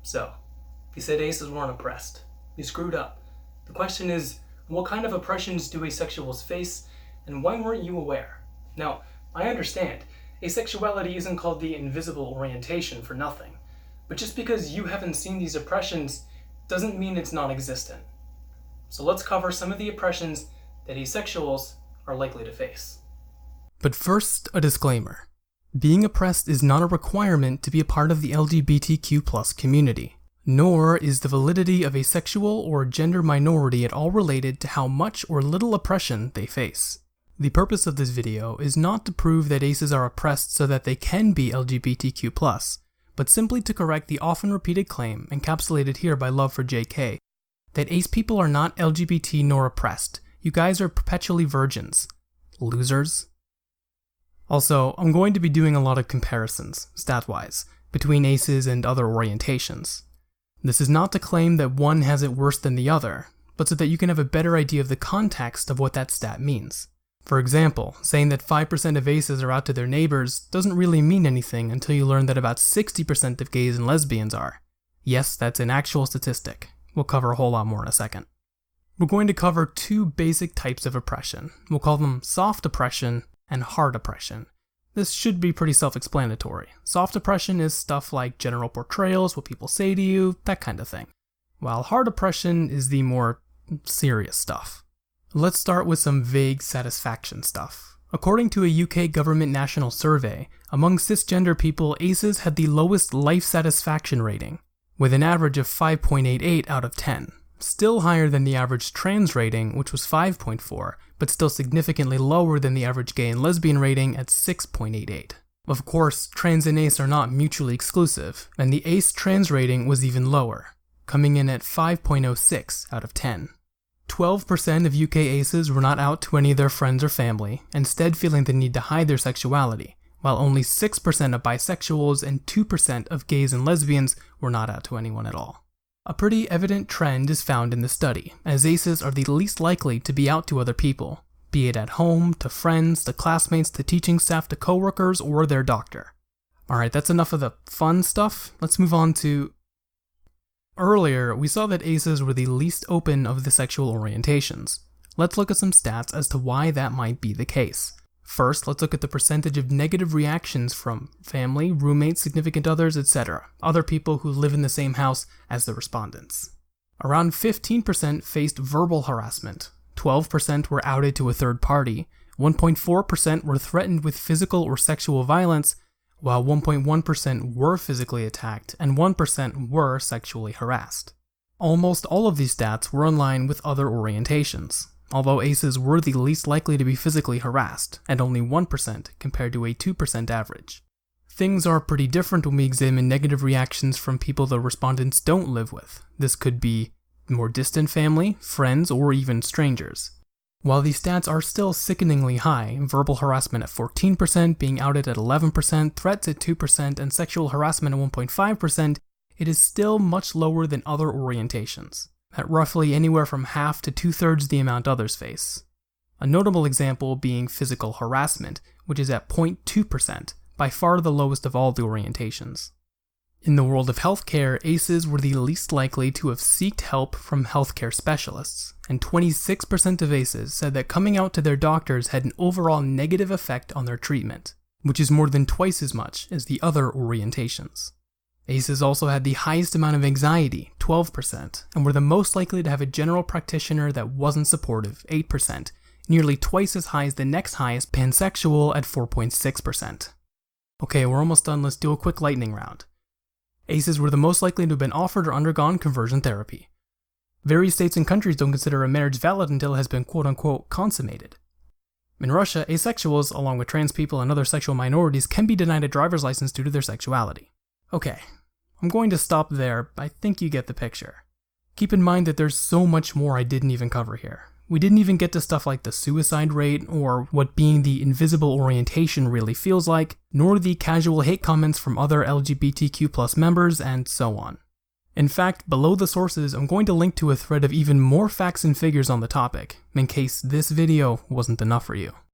So, you said aces weren't oppressed. You screwed up. The question is, what kind of oppressions do asexuals face, and why weren't you aware? Now, I understand, asexuality isn't called the invisible orientation for nothing, but just because you haven't seen these oppressions doesn't mean it's non-existent. So let's cover some of the oppressions that asexuals are likely to face. But first, a disclaimer. Being oppressed is not a requirement to be a part of the LGBTQ+ community, nor is the validity of a sexual or gender minority at all related to how much or little oppression they face. The purpose of this video is not to prove that aces are oppressed so that they can be LGBTQ+, but simply to correct the often repeated claim, encapsulated here by Love for JK, that ace people are not LGBT nor oppressed. You guys are perpetually virgins. Losers. Also, I'm going to be doing a lot of comparisons, stat-wise, between aces and other orientations. This is not to claim that one has it worse than the other, but so that you can have a better idea of the context of what that stat means. For example, saying that 5% of aces are out to their neighbors doesn't really mean anything until you learn that about 60% of gays and lesbians are. Yes, that's an actual statistic. We'll cover a whole lot more in a second. We're going to cover two basic types of oppression. We'll call them soft oppression and hard oppression. This should be pretty self-explanatory. Soft oppression is stuff like general portrayals, what people say to you, that kind of thing. While hard oppression is the more serious stuff. Let's start with some vague satisfaction stuff. According to a UK government national survey, among cisgender people, aces had the lowest life satisfaction rating, with an average of 5.88 out of 10. Still higher than the average trans rating, which was 5.4, but still significantly lower than the average gay and lesbian rating at 6.88. Of course, trans and ace are not mutually exclusive, and the ace trans rating was even lower, coming in at 5.06 out of 10. 12% of UK aces were not out to any of their friends or family, instead feeling the need to hide their sexuality, while only 6% of bisexuals and 2% of gays and lesbians were not out to anyone at all. A pretty evident trend is found in the study, as aces are the least likely to be out to other people, be it at home, to friends, to classmates, to teaching staff, to coworkers, or their doctor. Alright, that's enough of the fun stuff. Let's move on to... Earlier, we saw that aces were the least open of the sexual orientations. Let's look at some stats as to why that might be the case. First, let's look at the percentage of negative reactions from family, roommates, significant others, etc., other people who live in the same house as the respondents. Around 15% faced verbal harassment, 12% were outed to a third party, 1.4% were threatened with physical or sexual violence, while 1.1% were physically attacked, and 1% were sexually harassed. Almost all of these stats were in line with other orientations, although aces were the least likely to be physically harassed, at only 1% compared to a 2% average. Things are pretty different when we examine negative reactions from people the respondents don't live with. This could be more distant family, friends, or even strangers. While these stats are still sickeningly high, verbal harassment at 14%, being outed at 11%, threats at 2%, and sexual harassment at 1.5%, it is still much lower than other orientations, at roughly anywhere from half to 2/3 the amount others face. A notable example being physical harassment, which is at 0.2%, by far the lowest of all the orientations. In the world of healthcare, aces were the least likely to have sought help from healthcare specialists, and 26% of aces said that coming out to their doctors had an overall negative effect on their treatment, which is more than twice as much as the other orientations. Aces also had the highest amount of anxiety, 12%, and were the most likely to have a general practitioner that wasn't supportive, 8%, nearly twice as high as the next highest, pansexual, at 4.6%. Okay, we're almost done, let's do a quick lightning round. Aces were the most likely to have been offered or undergone conversion therapy. Various states and countries don't consider a marriage valid until it has been quote-unquote consummated. In Russia, asexuals, along with trans people and other sexual minorities, can be denied a driver's license due to their sexuality. Okay, I'm going to stop there, I think you get the picture. Keep in mind that there's so much more I didn't even cover here. We didn't even get to stuff like the suicide rate, or what being the invisible orientation really feels like, nor the casual hate comments from other LGBTQ+ members, and so on. In fact, below the sources, I'm going to link to a thread of even more facts and figures on the topic, in case this video wasn't enough for you.